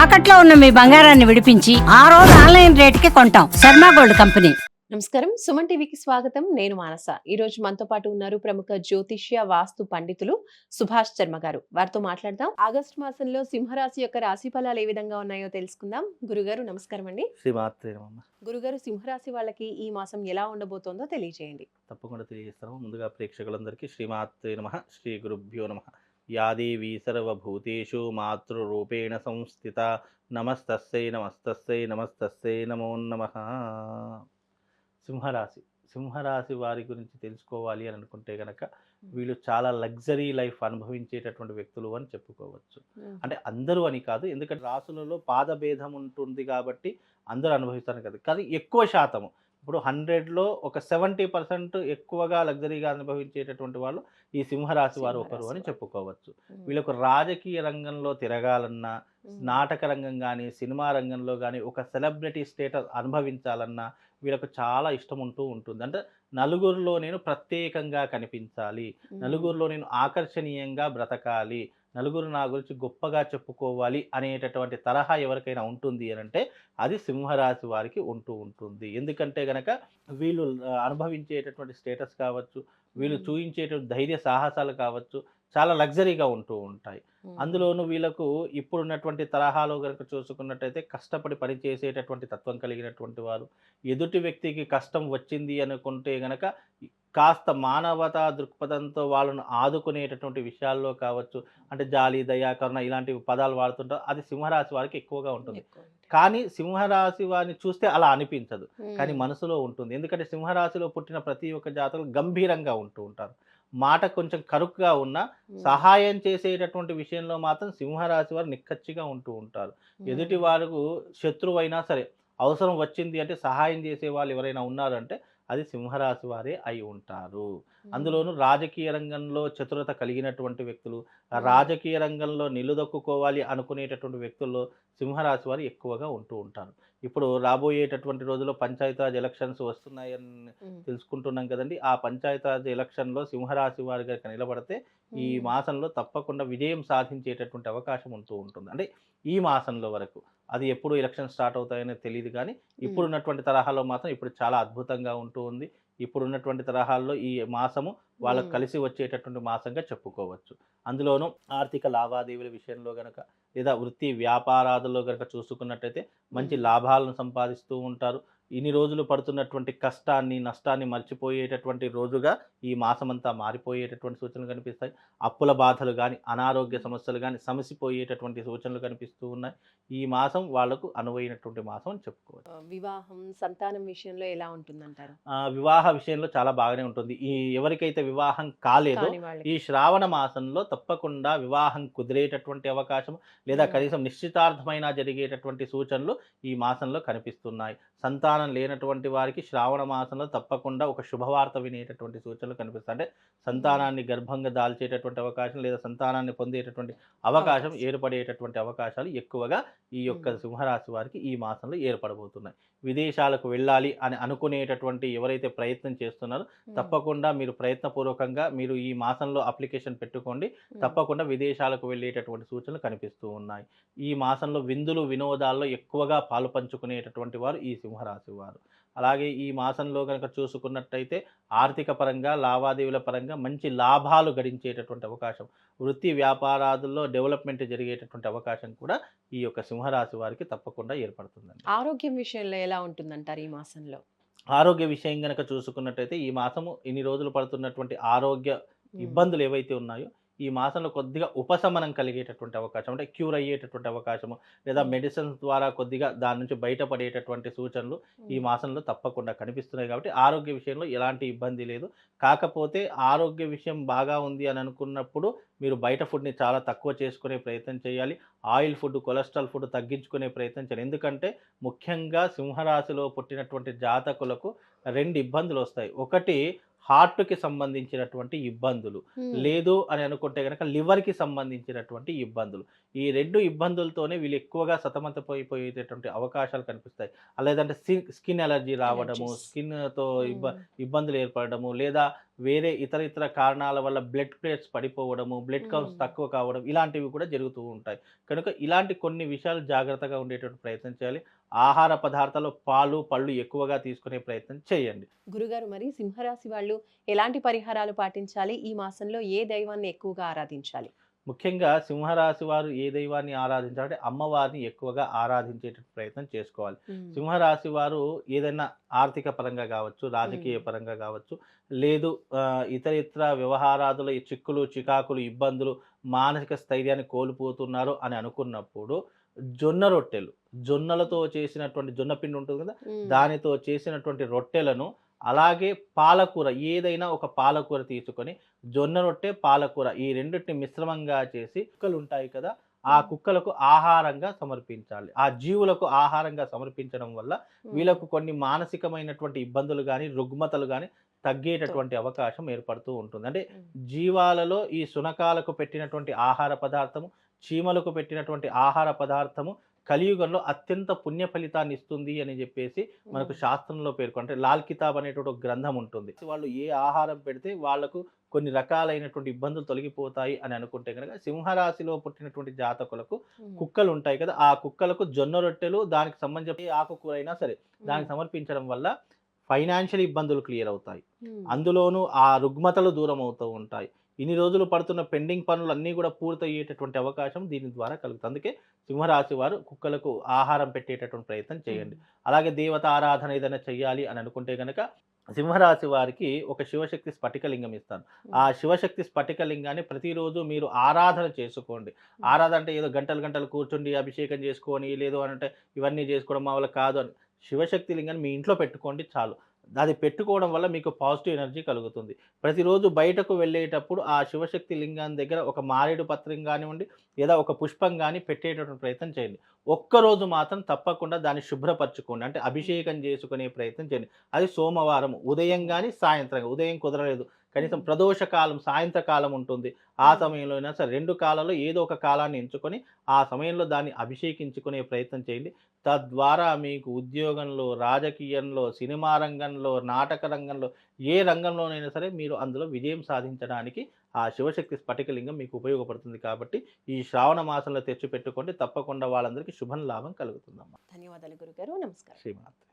తాకట్లో ఉన్న మీ బంగారాన్ని విడిపించి ఆ రోజు ఆన్లైన్ రేటుకి కొంటాం. Sharma gold company. నమస్కారం, సుమన్ టీవీకి స్వాగతం. నేను మానస. ఈ రోజు మనతో పాటు ఉన్నారు ప్రముఖ జ్యోతిష్య వాస్తు పండితులు సుభాష్ శర్మ గారు. వారితో మాట్లాడదాం. ఆగస్టు మాసంలో సింహరాశి యొక్క రాశి ఫలాలు ఏ విధంగా ఉన్నాయో తెలుసుకుందాం. గురుగారు నమస్కారం అండి. గురుగారు, సింహరాశి వాళ్ళకి ఈ మాసం ఎలా ఉండబోతోందో తెలియజేయండి. తప్పకుండా తెలియజేస్తాము. ముందుగా ప్రేక్షకులందరికీ శ్రీమాత్రే నమః, శ్రీ గురుభ్యో నమః. యాదేవీ సర్వభూతేషు మాతృరూపేణ సంస్థిత నమస్తస్యై నమస్తస్యై నమస్తస్యై నమో నమః. సింహరాశి వారి గురించి తెలుసుకోవాలి అని అనుకుంటే కనుక వీళ్ళు చాలా లగ్జరీ లైఫ్ అనుభవించేటటువంటి వ్యక్తులు అని చెప్పుకోవచ్చు. అంటే అందరూ అని కాదు, ఎందుకంటే రాసులలో పాదభేదం ఉంటుంది కాబట్టి అందరూ అనుభవిస్తారు కదా. కానీ ఎక్కువ శాతము ఇప్పుడు 100లో ఒక 70% ఎక్కువగా లగ్జరీగా అనుభవించేటటువంటి వాళ్ళు ఈ సింహరాశి వారు ఒకరు అని చెప్పుకోవచ్చు. వీళ్ళకు రాజకీయ రంగంలో తిరగాలన్నా, నాటక రంగం కానీ, సినిమా రంగంలో కానీ ఒక సెలబ్రిటీ స్టేటస్ అనుభవించాలన్నా వీళ్ళకు చాలా ఇష్టం ఉంటూ ఉంటుంది. అంటే నలుగురిలో నేను ప్రత్యేకంగా కనిపించాలి, నలుగురిలో నేను ఆకర్షణీయంగా బ్రతకాలి, నలుగురు నా గురించి గొప్పగా చెప్పుకోవాలి అనేటటువంటి తరహా ఎవరికైనా ఉంటుంది అని అంటే అది సింహరాశి వారికి ఉంటూ ఉంటుంది. ఎందుకంటే గనక వీళ్ళు అనుభవించేటటువంటి స్టేటస్ కావచ్చు, వీళ్ళు చూపించేటువంటి ధైర్య సాహసాలు కావచ్చు, చాలా లగ్జరీగా ఉంటూ ఉంటాయి. అందులోనూ వీళ్ళకు ఇప్పుడున్నటువంటి తరహాలో కనుక చూసుకున్నట్టయితే కష్టపడి పనిచేసేటటువంటి తత్వం కలిగినటువంటి వారు, ఎదుటి వ్యక్తికి కష్టం వచ్చింది అనుకుంటే గనక కాస్త మానవతా దృక్పథంతో వాళ్ళను ఆదుకునేటటువంటి విషయాల్లో కావచ్చు, అంటే జాలి, దయ, కరుణ ఇలాంటి పదాలు వాడుతుంటారు. అది సింహరాశి వారికి ఎక్కువగా ఉంటుంది. కానీ సింహరాశి వారిని చూస్తే అలా అనిపించదు, కానీ మనసులో ఉంటుంది. ఎందుకంటే సింహరాశిలో పుట్టిన ప్రతి ఒక్క జాతకులు గంభీరంగా ఉంటూ ఉంటారు. మాట కొంచెం కరుకుగా ఉన్నా సహాయం చేసేటటువంటి విషయంలో మాత్రం సింహరాశి వారు నిక్కచ్చిగా ఉంటూ ఉంటారు. ఎదుటి వారికి శత్రువైనా సరే అవసరం వచ్చింది అంటే సహాయం చేసే వాళ్ళు ఎవరైనా ఉన్నారంటే అది సింహరాశి వారే అయి ఉంటారు. అందులోనూ రాజకీయ రంగంలో చతురత కలిగినటువంటి వ్యక్తులు, రాజకీయ రంగంలో నిలుదొక్కుకోవాలి అనుకునేటటువంటి వ్యక్తుల్లో సింహరాశి వారు ఎక్కువగా ఉంటూ ఉంటారు. ఇప్పుడు రాబోయేటటువంటి రోజుల్లో పంచాయతీరాజ్ ఎలక్షన్స్ వస్తున్నాయని తెలుసుకుంటున్నాం కదండి. ఆ పంచాయతీరాజ్ ఎలక్షన్లో సింహరాశి వారిగా నిలబడితే ఈ మాసంలో తప్పకుండా విజయం సాధించేటటువంటి అవకాశం ఉంటూ ఉంటుంది. అంటే ఈ మాసంలో వరకు, అది ఎప్పుడు ఎలక్షన్ స్టార్ట్ అవుతాయనే తెలియదు, కానీ ఇప్పుడున్నటువంటి తరహాలో మాత్రం ఇప్పుడు చాలా అద్భుతంగా ఉంటూ ఉంది. ఇప్పుడున్నటువంటి తరహాల్లో ఈ మాసము వాళ్ళకు కలిసి వచ్చేటటువంటి మాసంగా చెప్పుకోవచ్చు. అందులోనూ ఆర్థిక లావాదేవీల విషయంలో గనక లేదా వృత్తి వ్యాపారాదుల్లో గనక చూసుకున్నట్టయితే మంచి లాభాలను సంపాదిస్తూ ఉంటారు. ఇన్ని రోజులు పడుతున్నటువంటి కష్టాన్ని, నష్టాన్ని మర్చిపోయేటటువంటి రోజుగా ఈ మాసమంతా మారిపోయేటటువంటి సూచనలు కనిపిస్తాయి. అప్పుల బాధలు కానీ, అనారోగ్య సమస్యలు కానీ సమసిపోయేటటువంటి సూచనలు కనిపిస్తూ ఉన్నాయి. ఈ మాసం వాళ్లకు అనువైనటువంటి మాసం అని చెప్పుకోవచ్చు. వివాహం, సంతానం విషయంలో ఎలా ఉంటుందంటారు? వివాహ విషయంలో చాలా బాగానే ఉంటుంది. ఎవరికైతే వివాహం కాలేదో ఈ శ్రావణ మాసంలో తప్పకుండా వివాహం కుదిరేటటువంటి అవకాశం, లేదా కనీసం నిశ్చితార్థమైన జరిగేటటువంటి సూచనలు ఈ మాసంలో కనిపిస్తున్నాయి. సంతానం లేనటువంటి వారికి శ్రావణ మాసంలో తప్పకుండా ఒక శుభవార్త వినేటటువంటి సూచనలు కనిపిస్తాయి. అంటే సంతానాన్ని గర్భంగా దాల్చేటటువంటి అవకాశం, లేదా సంతానాన్ని పొందేటటువంటి అవకాశం ఏర్పడేటటువంటి అవకాశాలు ఎక్కువగా ఈ యొక్క సింహరాశి వారికి ఈ మాసంలో ఏర్పడబోతున్నాయి. విదేశాలకు వెళ్ళాలి అని అనుకునేటటువంటి ఎవరైతే ప్రయత్నం చేస్తున్నారో తప్పకుండా మీరు ప్రయత్నపూర్వకంగా మీరు ఈ మాసంలో అప్లికేషన్ పెట్టుకోండి. తప్పకుండా విదేశాలకు వెళ్ళేటటువంటి సూచనలు కనిపిస్తూ ఉన్నాయి. ఈ మాసంలో విందులు వినోదాల్లో ఎక్కువగా పాలు పంచుకునేటటువంటి వారు ఈ సింహరాశి వారు. అలాగే ఈ మాసంలో కనుక చూసుకున్నట్టయితే ఆర్థిక పరంగా, లావాదేవీల పరంగా మంచి లాభాలు గడించేటటువంటి అవకాశం, వృత్తి వ్యాపారాదుల్లో డెవలప్మెంట్ జరిగేటటువంటి అవకాశం కూడా ఈ యొక్క సింహరాశి వారికి తప్పకుండా ఏర్పడుతుందండి. ఆరోగ్యం విషయంలో ఎలా ఉంటుందంటారు ఈ మాసంలో? ఆరోగ్య విషయం కనుక చూసుకున్నట్టయితే ఈ మాసము ఇన్ని రోజులు పడుతున్నటువంటి ఆరోగ్య ఇబ్బందులు ఏవైతే ఉన్నాయో ఈ మాసంలో కొద్దిగా ఉపశమనం కలిగేటటువంటి అవకాశం, అంటే క్యూర్ అయ్యేటటువంటి అవకాశము, లేదా మెడిసిన్స్ ద్వారా కొద్దిగా దాని నుంచి బయటపడేటటువంటి సూచనలు ఈ మాసంలో తప్పకుండా కనిపిస్తున్నాయి. కాబట్టి ఆరోగ్య విషయంలో ఎలాంటి ఇబ్బంది లేదు. కాకపోతే ఆరోగ్య విషయం బాగా ఉంది అని అనుకున్నప్పుడు మీరు బయట ఫుడ్ని చాలా తక్కువ చేసుకునే ప్రయత్నం చేయాలి. ఆయిల్ ఫుడ్, కొలెస్ట్రాల్ ఫుడ్ తగ్గించుకునే ప్రయత్నం చేయాలి. ఎందుకంటే ముఖ్యంగా సింహరాశిలో పుట్టినటువంటి జాతకులకు 2 ఇబ్బందులు వస్తాయి. ఒకటి హార్ట్‌కి సంబంధించినటువంటి ఇబ్బందులు, లేదు అని అనుకుంటే గనక లివర్‌కి సంబంధించినటువంటి ఇబ్బందులు. ఈ 2 ఇబ్బందులతోనే వీళ్ళు ఎక్కువగా సతమతమైపోయేటటువంటి అవకాశాలు కనిపిస్తాయి. లేదంటే స్కిన్ అలర్జీ రావడము, అలర్జీస్. స్కిన్‌తో ఇబ్బందులు ఏర్పడడము, లేదా వేరే ఇతర కారణాల వల్ల బ్లడ్ ప్లేట్స్ పడిపోవడము, బ్లడ్ కౌంట్స్ తక్కువ కావడం, ఇలాంటివి కూడా జరుగుతూ ఉంటాయి. కనుక ఇలాంటి కొన్ని విషయాలు జాగ్రత్తగా ఉండేటువంటి ప్రయత్నం చేయాలి. ఆహార పదార్థాల్లో పాలు, పళ్ళు ఎక్కువగా తీసుకునే ప్రయత్నం చేయండి. గురుగారు, మరి సింహరాశి వాళ్ళు ఎలాంటి పరిహారాలు పాటించాలి? ఈ మాసంలో ఏ దైవాన్ని ఎక్కువగా ఆరాధించాలి? ముఖ్యంగా సింహరాశి వారు ఏ దైవాన్ని ఆరాధించాలంటే అమ్మవారిని ఎక్కువగా ఆరాధించేటట్టు ప్రయత్నం చేసుకోవాలి. సింహరాశి వారు ఏదైనా ఆర్థిక పరంగా కావచ్చు, రాజకీయ పరంగా కావచ్చు, లేదు ఇతర వ్యవహారాదుల ఈ చిక్కులు, చికాకులు, ఇబ్బందులు, మానసిక స్థైర్యాన్ని కోల్పోతున్నారు అని అనుకున్నప్పుడు జొన్న రొట్టెలు, జొన్నలతో చేసినటువంటి జొన్న పిండి ఉంటుంది కదా, దానితో చేసినటువంటి రొట్టెలను, అలాగే పాలకూర, ఏదైనా ఒక పాలకూర తీసుకొని జొన్న రొట్టె, పాలకూర ఈ రెండిటిని మిశ్రమంగా చేసి కుక్కలు ఉంటాయి కదా, ఆ కుక్కలకు ఆహారంగా సమర్పించాలి. ఆ జీవులకు ఆహారంగా సమర్పించడం వల్ల వీళ్ళకు కొన్ని మానసికమైనటువంటి ఇబ్బందులు గానీ, రుగ్మతలు గానీ తగ్గేటటువంటి అవకాశం ఏర్పడుతూ ఉంటుంది. అంటే జీవాలలో ఈ శునకాలకు పెట్టినటువంటి ఆహార పదార్థము, చీమలకు పెట్టినటువంటి ఆహార పదార్థము కలియుగంలో అత్యంత పుణ్య ఫలితాన్ని ఇస్తుంది అని చెప్పేసి మనకు శాస్త్రంలో పేర్కొంటే లాల్ కితాబ్ అనేటువంటి ఒక గ్రంథం ఉంటుంది. వాళ్ళు ఏ ఆహారం పెడితే వాళ్లకు కొన్ని రకాలైనటువంటి ఇబ్బందులు తొలగిపోతాయి అని అనుకుంటే కనుక సింహరాశిలో పుట్టినటువంటి జాతకులకు కుక్కలు ఉంటాయి కదా, ఆ కుక్కలకు జొన్న రొట్టెలు, దానికి సంబంధించిన ఏ ఆకుకూర అయినా సరే దానికి సమర్పించడం వల్ల ఫైనాన్షియల్ ఇబ్బందులు క్లియర్ అవుతాయి. అందులోనూ ఆ రుగ్మతలు దూరం అవుతూ ఉంటాయి. ఇన్ని రోజులు పడుతున్న పెండింగ్ పనులన్నీ కూడా పూర్తయ్యేటటువంటి అవకాశం దీని ద్వారా కలుగుతుంది. అందుకే సింహరాశి వారు కుక్కలకు ఆహారం పెట్టేటటువంటి ప్రయత్నం చేయండి. అలాగే దేవత ఆరాధన ఏదైనా చెయ్యాలి అని అనుకుంటే కనుక సింహరాశి వారికి ఒక శివశక్తి స్ఫటికలింగం ఇస్తాను. ఆ శివశక్తి స్ఫటికలింగాన్ని ప్రతిరోజు మీరు ఆరాధన చేసుకోండి. ఆరాధన అంటే ఏదో గంటలు గంటలు కూర్చుండి అభిషేకం చేసుకొని, లేదు అంటే ఇవన్నీ చేసుకోవడం మా వల్ల కాదు అని, శివశక్తి లింగాన్ని మీ ఇంట్లో పెట్టుకోండి చాలు. అది పెట్టుకోవడం వల్ల మీకు పాజిటివ్ ఎనర్జీ కలుగుతుంది. ప్రతిరోజు బయటకు వెళ్ళేటప్పుడు ఆ శివశక్తి లింగాన్ని దగ్గర ఒక మారేడు పత్రం కానివ్వండి, లేదా ఒక పుష్పం కానీ పెట్టేటటువంటి ప్రయత్నం చేయండి. ఒక్కరోజు మాత్రం తప్పకుండా దాన్ని శుభ్రపరచుకోండి. అంటే అభిషేకం చేసుకునే ప్రయత్నం చేయండి. అది సోమవారం ఉదయం కానీ, సాయంత్రం, ఉదయం కుదరలేదు కనీసం ప్రదోష కాలం, సాయంత్రకాలం ఉంటుంది. ఆ సమయంలో అయినా సరే 2 కాలాల్లో ఏదో ఒక కాలాన్ని ఎంచుకొని ఆ సమయంలో దాన్ని అభిషేకించుకునే ప్రయత్నం చేయండి. తద్వారా మీకు ఉద్యోగంలో, రాజకీయంలో, సినిమా రంగంలో, నాటక రంగంలో, ఏ రంగంలోనైనా సరే మీరు అందులో విజయం సాధించడానికి ఆ శివశక్తి స్ఫటికలింగం మీకు ఉపయోగపడుతుంది. కాబట్టి ఈ శ్రావణ మాసంలో తెచ్చిపెట్టుకోండి. తప్పకుండా వాళ్ళందరికీ శుభం లాభం కలుగుతుందమ్మా. ధన్యవాదాలు గురుగారు. నమస్కారం. శ్రీమాత్రే.